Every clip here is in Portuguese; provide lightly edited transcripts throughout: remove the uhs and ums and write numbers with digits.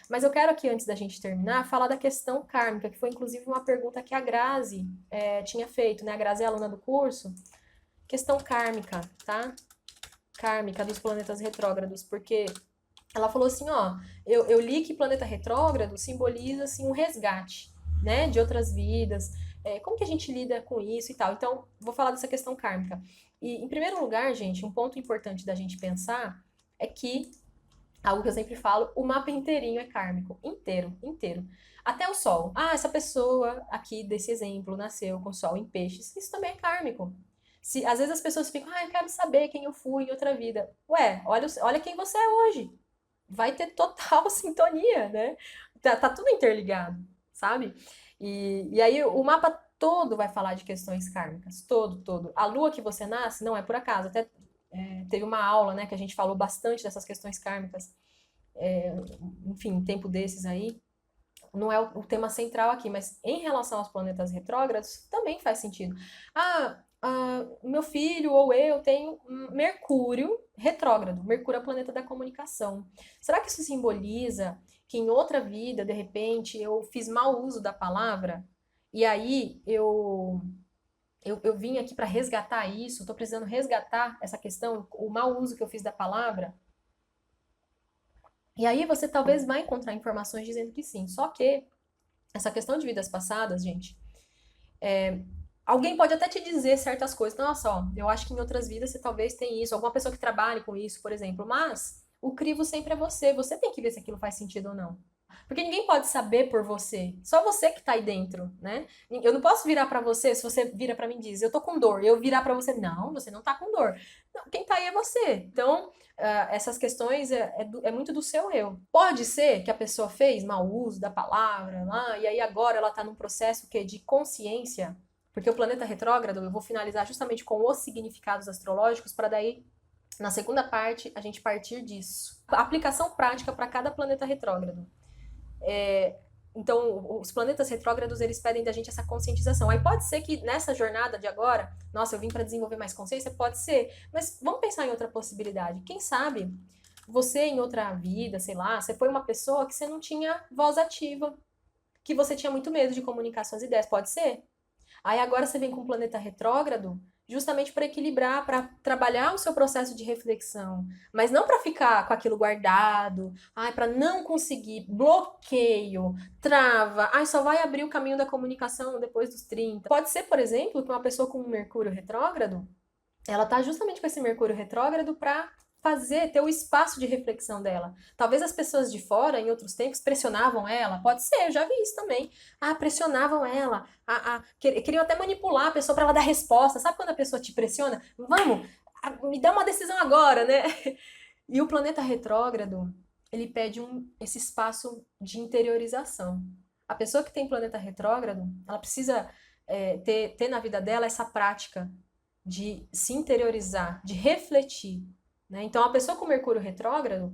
Mas eu quero aqui, antes da gente terminar, falar da questão kármica, que foi inclusive uma pergunta que a Grazi tinha feito, né? A Grazi é aluna do curso. Questão kármica, tá? Kármica dos planetas retrógrados, porque ela falou assim, ó, eu li que planeta retrógrado simboliza assim um resgate, né, de outras vidas. Como que a gente lida com isso e tal? Então, vou falar dessa questão kármica. E, em primeiro lugar, gente, um ponto importante da gente pensar é que, algo que eu sempre falo, o mapa inteirinho é kármico. Inteiro, inteiro. Até o Sol. Ah, essa pessoa aqui desse exemplo nasceu com Sol em peixes. Isso também é kármico. Às vezes as pessoas ficam, eu quero saber quem eu fui em outra vida. Ué, olha quem você é hoje. Vai ter total sintonia, né? Tá tudo interligado, sabe? E aí o mapa todo vai falar de questões kármicas, todo. A lua que você nasce não é por acaso, até teve uma aula, né, que a gente falou bastante dessas questões kármicas, enfim, tempo desses aí, não é o tema central aqui, mas em relação aos planetas retrógrados, também faz sentido. Meu filho ou eu tenho Mercúrio retrógrado. Mercúrio é o planeta da comunicação. Será que isso simboliza que em outra vida, de repente, eu fiz mau uso da palavra? E aí eu vim aqui para resgatar isso, estou precisando resgatar essa questão, o mau uso que eu fiz da palavra? E aí você talvez vai encontrar informações dizendo que sim. Só que essa questão de vidas passadas, gente, alguém pode até te dizer certas coisas. Nossa, ó, eu acho que em outras vidas você talvez tenha isso, alguma pessoa que trabalhe com isso, por exemplo. Mas o crivo sempre é você. Você tem que ver se aquilo faz sentido ou não. Porque ninguém pode saber por você. Só você que tá aí dentro, né? Eu não posso virar pra você, se você vira pra mim e diz, eu tô com dor. Eu virar pra você, não, você não tá com dor. Não, quem tá aí é você. Então, essas questões é muito do seu eu. Pode ser que a pessoa fez mau uso da palavra lá, e aí agora ela tá num processo que de consciência, porque o planeta retrógrado, eu vou finalizar justamente com os significados astrológicos, para daí na segunda parte a gente partir disso. A aplicação prática para cada planeta retrógrado. Então, os planetas retrógrados, eles pedem da gente essa conscientização. Aí pode ser que nessa jornada de agora, nossa, eu vim para desenvolver mais consciência, pode ser, mas vamos pensar em outra possibilidade. Quem sabe você em outra vida, sei lá, você foi uma pessoa que você não tinha voz ativa, que você tinha muito medo de comunicar suas ideias, pode ser? Aí agora você vem com o planeta retrógrado justamente para equilibrar, para trabalhar o seu processo de reflexão, mas não para ficar com aquilo guardado, para não conseguir, bloqueio, trava, só vai abrir o caminho da comunicação depois dos 30. Pode ser, por exemplo, que uma pessoa com um Mercúrio retrógrado, ela tá justamente com esse Mercúrio retrógrado para ter o espaço de reflexão dela. Talvez as pessoas de fora, em outros tempos, pressionavam ela. Pode ser, eu já vi isso também. Pressionavam ela. Queriam até manipular a pessoa para ela dar resposta. Sabe quando a pessoa te pressiona? Vamos, me dá uma decisão agora, né? E o planeta retrógrado, ele pede esse espaço de interiorização. A pessoa que tem planeta retrógrado, ela precisa ter na vida dela essa prática de se interiorizar, de refletir, né? Então, a pessoa com Mercúrio retrógrado,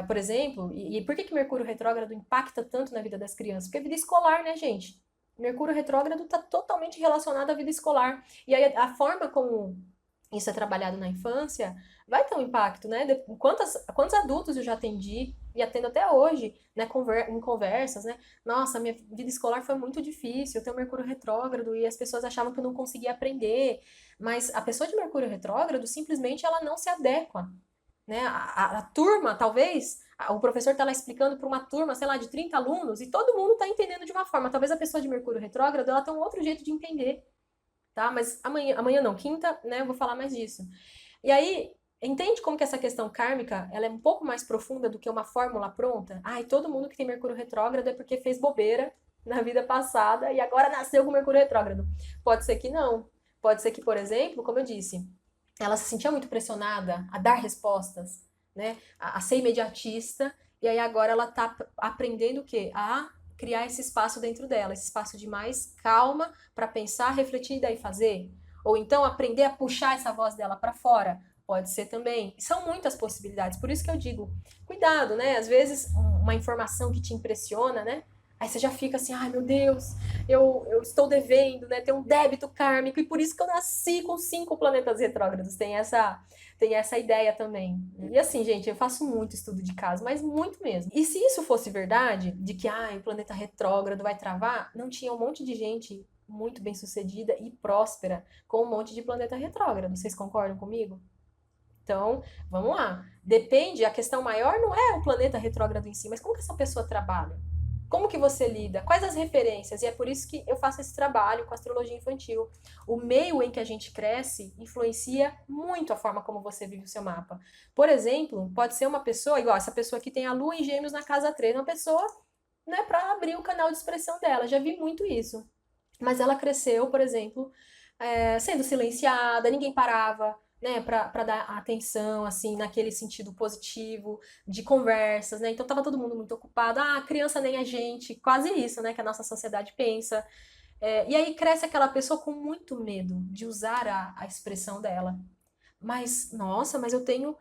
por exemplo, e por que Mercúrio retrógrado impacta tanto na vida das crianças? Porque é vida escolar, né, gente? Mercúrio retrógrado está totalmente relacionado à vida escolar. E aí, a forma como isso é trabalhado na infância vai ter um impacto, né? Quantos adultos eu já atendi e atendo até hoje, né, em conversas, né? Nossa, minha vida escolar foi muito difícil, eu tenho Mercúrio retrógrado e as pessoas achavam que eu não conseguia aprender, mas a pessoa de Mercúrio retrógrado simplesmente ela não se adequa, né? A turma, talvez, o professor está lá explicando para uma turma, sei lá, de 30 alunos e todo mundo está entendendo de uma forma. Talvez a pessoa de Mercúrio retrógrado ela tem um outro jeito de entender, tá? Mas amanhã não, quinta, né, eu vou falar mais disso. E aí, entende como que essa questão kármica, ela é um pouco mais profunda do que uma fórmula pronta? Todo mundo que tem Mercúrio retrógrado é porque fez bobeira na vida passada e agora nasceu com Mercúrio retrógrado. Pode ser que não. Pode ser que, por exemplo, como eu disse, ela se sentia muito pressionada a dar respostas, né? A ser imediatista, e aí agora ela tá aprendendo o quê? A criar esse espaço dentro dela, esse espaço de mais calma para pensar, refletir e daí fazer. Ou então aprender a puxar essa voz dela para fora. Pode ser também. São muitas possibilidades. Por isso que eu digo, cuidado, né? Às vezes uma informação que te impressiona, né? Aí você já fica assim, ai meu Deus, eu estou devendo, né? Tem um débito kármico, e por isso que eu nasci com 5 planetas retrógrados. Tem essa ideia também. E assim, gente, eu faço muito estudo de caso, mas muito mesmo. E se isso fosse verdade, de que o planeta retrógrado vai travar, não tinha um monte de gente muito bem sucedida e próspera com um monte de planeta retrógrado. Vocês concordam comigo? Então, vamos lá. Depende, a questão maior não é o planeta retrógrado em si, mas como que essa pessoa trabalha? Como que você lida? Quais as referências? E é por isso que eu faço esse trabalho com astrologia infantil. O meio em que a gente cresce influencia muito a forma como você vive o seu mapa. Por exemplo, pode ser uma pessoa, igual essa pessoa que tem a lua em Gêmeos na casa 3, uma pessoa, né, para abrir o canal de expressão dela. Já vi muito isso. Mas ela cresceu, por exemplo, sendo silenciada, ninguém parava, né, para dar atenção, assim, naquele sentido positivo, de conversas, né? Então tava todo mundo muito ocupado. Ah, criança nem a gente, quase isso, né, que a nossa sociedade pensa. E aí cresce aquela pessoa com muito medo de usar a expressão dela. Mas, nossa, mas eu tenho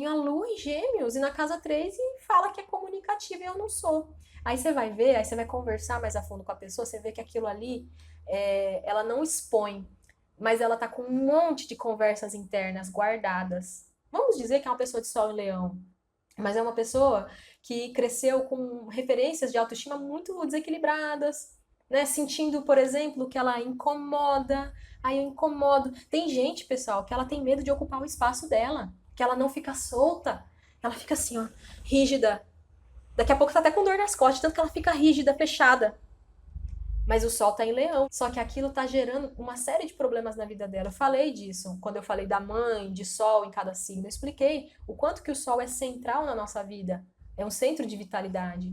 a lua em Gêmeos e na casa 3 e fala que é comunicativa e eu não sou. Aí você vai ver, aí você vai conversar mais a fundo com a pessoa, você vê que aquilo ali, ela não expõe, mas ela tá com um monte de conversas internas guardadas. Vamos dizer que é uma pessoa de Sol e Leão, mas é uma pessoa que cresceu com referências de autoestima muito desequilibradas, né? Sentindo, por exemplo, que ela incomoda. Aí eu incomodo. Tem gente, pessoal, que ela tem medo de ocupar o espaço dela, que ela não fica solta. Ela fica assim, ó, rígida. Daqui a pouco tá até com dor nas costas, tanto que ela fica rígida, fechada. Mas o Sol tá em Leão. Só que aquilo tá gerando uma série de problemas na vida dela. Eu falei disso quando eu falei da mãe, de Sol em cada signo. Eu expliquei o quanto que o Sol é central na nossa vida. É um centro de vitalidade.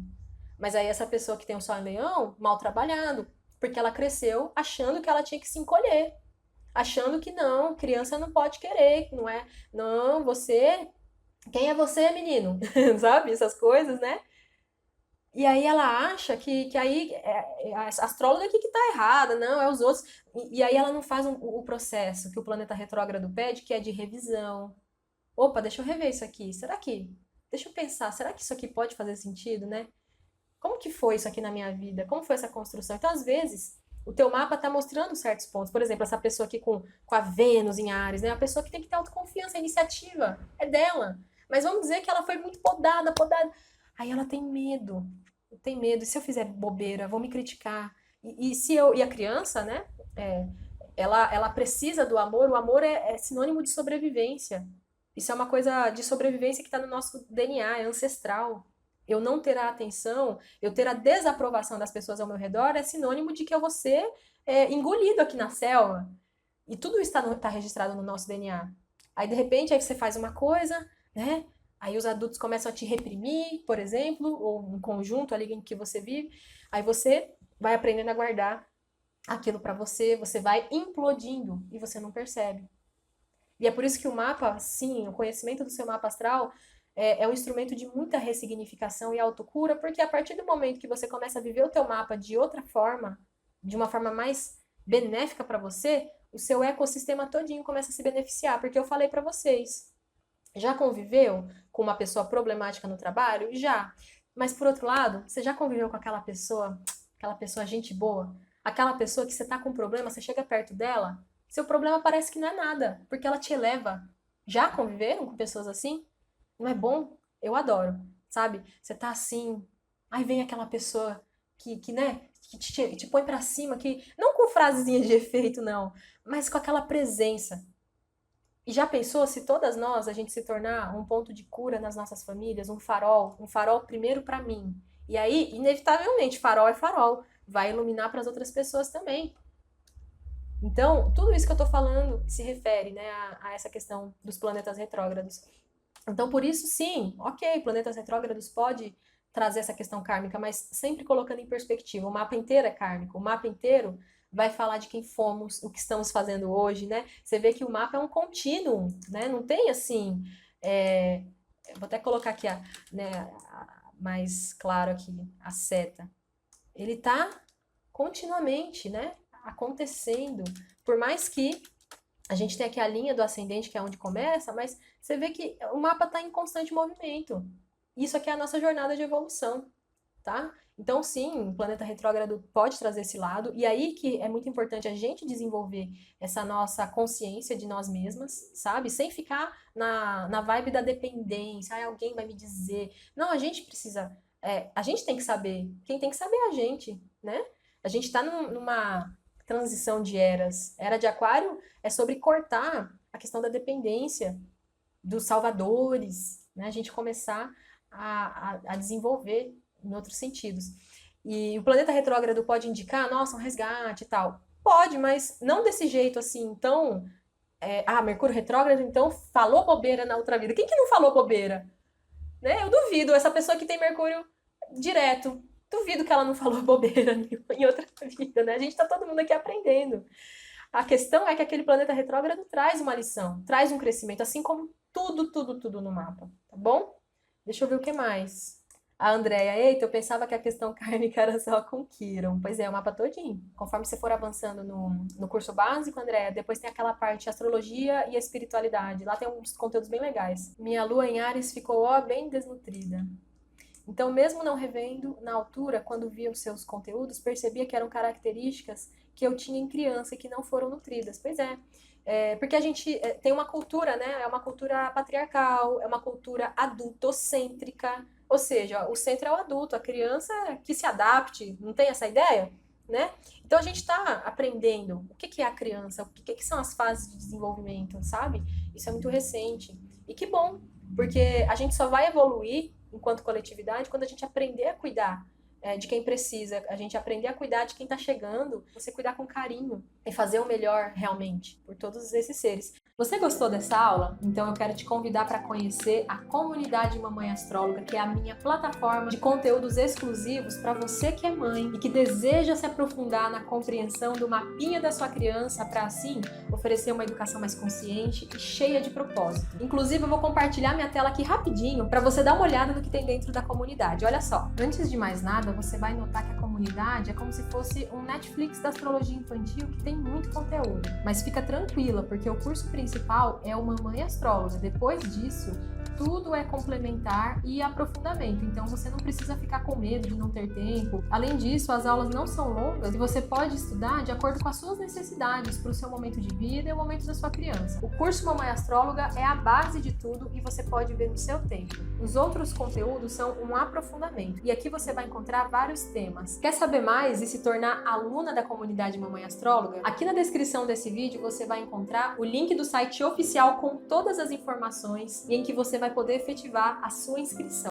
Mas aí essa pessoa que tem o Sol em Leão, mal trabalhado. Porque ela cresceu achando que ela tinha que se encolher. Achando que não, criança não pode querer, não é? Não, você. Quem é você, menino? Sabe? Essas coisas, né? E aí ela acha que aí a astróloga aqui que tá errada, não, é os outros. E aí ela não faz o processo que o planeta retrógrado pede, que é de revisão. Opa, deixa eu rever isso aqui. Será que. Deixa eu pensar, será que isso aqui pode fazer sentido, né? Como que foi isso aqui na minha vida? Como foi essa construção? Então, às vezes, o teu mapa tá mostrando certos pontos. Por exemplo, essa pessoa aqui com a Vênus em Áries, né? A pessoa que tem que ter autoconfiança, a iniciativa é dela. Mas vamos dizer que ela foi muito podada, podada. Aí ela tem medo. Tem medo. E se eu fizer bobeira, vão me criticar. E a criança, né? É, ela precisa do amor. O amor é sinônimo de sobrevivência. Isso é uma coisa de sobrevivência que está no nosso DNA, é ancestral. Eu não ter a atenção, eu ter a desaprovação das pessoas ao meu redor é sinônimo de que eu vou ser engolido aqui na selva. E tudo isso tá registrado no nosso DNA. Aí, de repente, aí você faz uma coisa, né? Aí os adultos começam a te reprimir, por exemplo, ou um conjunto ali em que você vive. Aí você vai aprendendo a guardar aquilo para você, você vai implodindo e você não percebe. E é por isso que o mapa, sim, o conhecimento do seu mapa astral é um instrumento de muita ressignificação e autocura, porque a partir do momento que você começa a viver o teu mapa de outra forma, de uma forma mais benéfica para você, o seu ecossistema todinho começa a se beneficiar, porque eu falei para vocês, já conviveu com uma pessoa problemática no trabalho? Já. Mas por outro lado, você já conviveu com aquela pessoa gente boa, aquela pessoa que você tá com problema, você chega perto dela, seu problema parece que não é nada, porque ela te eleva. Já conviveram com pessoas assim? Não é bom? Eu adoro, sabe? Você tá assim, aí vem aquela pessoa né, que te põe pra cima, que não com frasezinha de efeito, não, mas com aquela presença. E já pensou se todas nós a gente se tornar um ponto de cura nas nossas famílias, um farol primeiro pra mim. E aí, inevitavelmente, farol é farol, vai iluminar para as outras pessoas também. Então, tudo isso que eu tô falando se refere, né, a essa questão dos planetas retrógrados. Então, por isso, sim, ok, planetas retrógrados pode trazer essa questão kármica, mas sempre colocando em perspectiva. O mapa inteiro é kármico, o mapa inteiro vai falar de quem fomos, o que estamos fazendo hoje, né? Você vê que o mapa é um contínuo, né? Não tem assim. Vou até colocar aqui mais claro aqui a seta. Ele tá continuamente, né? Acontecendo. Por mais que a gente tenha aqui a linha do ascendente, que é onde começa, mas você vê que o mapa está em constante movimento. Isso aqui é a nossa jornada de evolução, tá? Então, sim, o planeta retrógrado pode trazer esse lado, e aí que é muito importante a gente desenvolver essa nossa consciência de nós mesmas, sabe? Sem ficar na vibe da dependência, alguém vai me dizer. Não, a gente precisa, a gente tem que saber, quem tem que saber é a gente, né? A gente tá numa transição de eras. Era de Aquário é sobre cortar a questão da dependência dos salvadores, né? A gente começar a desenvolver em outros sentidos. E o planeta retrógrado pode indicar, nossa, um resgate e tal. Pode, mas não desse jeito assim. Então, Mercúrio retrógrado, então falou bobeira na outra vida. Quem que não falou bobeira? Né? Eu duvido, essa pessoa que tem Mercúrio direto, duvido que ela não falou bobeira em outra vida, né? A gente tá todo mundo aqui aprendendo. A questão é que aquele planeta retrógrado traz uma lição, traz um crescimento, assim como tudo no mapa, tá bom? Deixa eu ver o que mais. A Andrea, eita, eu pensava que a questão kármica era só com Quiron. Pois é, o mapa todinho. Conforme você for avançando no curso básico, Andrea, depois tem aquela parte astrologia e espiritualidade. Lá tem uns conteúdos bem legais. Minha lua em Áries ficou, bem desnutrida. Então, mesmo não revendo na altura, quando via os seus conteúdos, percebia que eram características que eu tinha em criança e que não foram nutridas. Pois é. Porque a gente tem uma cultura, né? É uma cultura patriarcal, é uma cultura adultocêntrica. Ou seja, o centro é o adulto, a criança que se adapte, não tem essa ideia? Né? Então a gente está aprendendo o que é a criança, o que são as fases de desenvolvimento, sabe? Isso é muito recente. E que bom, porque a gente só vai evoluir enquanto coletividade quando a gente aprender a cuidar de quem precisa, a gente aprender a cuidar de quem está chegando, você cuidar com carinho e fazer o melhor realmente por todos esses seres. Você gostou dessa aula? Então eu quero te convidar para conhecer a comunidade Mamãe Astróloga, que é a minha plataforma de conteúdos exclusivos para você que é mãe e que deseja se aprofundar na compreensão do mapinha da sua criança para assim oferecer uma educação mais consciente e cheia de propósito. Inclusive eu vou compartilhar minha tela aqui rapidinho para você dar uma olhada no que tem dentro da comunidade. Olha só, antes de mais nada, você vai notar que a comunidade é como se fosse um Netflix da astrologia infantil que tem muito conteúdo. Mas fica tranquila, porque o curso principal é o Mamãe Astróloga. Depois disso, tudo é complementar e aprofundamento. Então você não precisa ficar com medo de não ter tempo. Além disso, as aulas não são longas e você pode estudar de acordo com as suas necessidades para o seu momento de vida e o momento da sua criança. O curso Mamãe Astróloga é a base de tudo e você pode ver no seu tempo. Os outros conteúdos são um aprofundamento e aqui você vai encontrar vários temas. Quer saber mais e se tornar aluna da comunidade Mamãe Astróloga? Aqui na descrição desse vídeo você vai encontrar o link do site oficial com todas as informações e em que você vai poder efetivar a sua inscrição.